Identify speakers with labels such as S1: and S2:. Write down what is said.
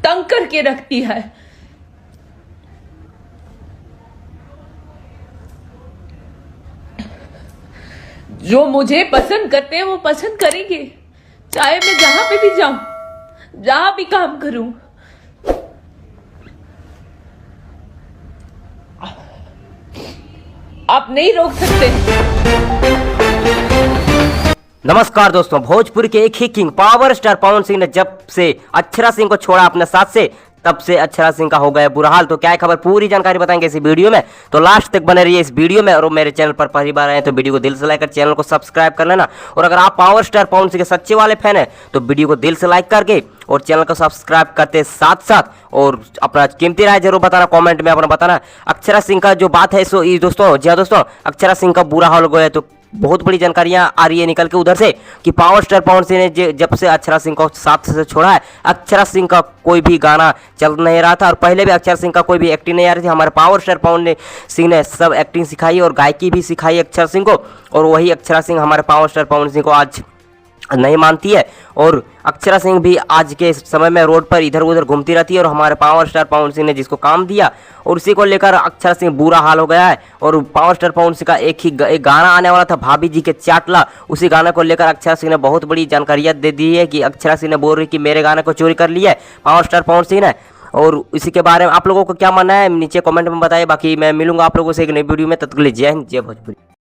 S1: तंग करके रखती है। जो मुझे पसंद करते हैं वो पसंद करेंगे, चाहे मैं जहां पे भी जाऊं, जहां भी काम करूं। आप नहीं रोक सकते।
S2: नमस्कार दोस्तों, भोजपुर के एक ही king power star Pawan Singh ने जब से अक्षरा सिंह को छोड़ा अपने साथ से, तब से अक्षरा सिंह का हो गया बुरा हाल। तो क्या है खबर, पूरी जानकारी बताएंगे इस वीडियो में, तो लास्ट तक बने रहिए इस वीडियो में। और मेरे चैनल पर पहली बार आए तो वीडियो को दिल से लाइक कर चैनल को सब्सक्राइब कर लेना। और अगर आप पावर स्टार पवन सिंह के सच्चे वाले फैन हैं तो वीडियो को दिल से लाइक करके और चैनल को सब्सक्राइब करते साथ साथ और अपना कीमती राय जरूर बताना, कमेंट में अपना बताना। अक्षरा सिंह का जो बात है सो दोस्तों, जी हाँ दोस्तों, अक्षरा सिंह का बुरा हाल हो गया। तो बहुत बड़ी जानकारियां आ रही है निकल के उधर से कि पावर स्टार पवन सिंह ने जब से अक्षरा सिंह को साथ से छोड़ा है, अक्षरा सिंह का कोई भी गाना चल नहीं रहा था। और पहले भी अक्षरा सिंह का कोई भी एक्टिंग नहीं आ रही थी। हमारे पावर स्टार पवन सिंह ने सब एक्टिंग सिखाई और गायकी भी सिखाई अक्षरा सिंह को। और वही अक्षरा सिंह हमारे पावर स्टार पवन सिंह को आज नहीं मानती है। और अक्षरा सिंह भी आज के समय में रोड पर इधर उधर घूमती रहती है। और हमारे पावर स्टार पवन सिंह ने जिसको काम दिया और उसी को लेकर अक्षरा सिंह बुरा हाल हो गया है। और पावर स्टार पवन सिंह का एक गाना आने वाला था, भाभी जी के चाटला, उसी गाने को लेकर अक्षरा सिंह ने बहुत बड़ी जानकारियां दे दी है कि अक्षरा सिंह ने बोल रही कि मेरे गाने को चोरी कर लिया है पावर स्टार पवन सिंह ने। और इसी के बारे में आप लोगों को क्या मानना है नीचे कमेंट में बताइए। बाकी मैं मिलूंगा आप लोगों से एक नई वीडियो में, तब तक के लिए जय हिंद, जय भोजपुरी।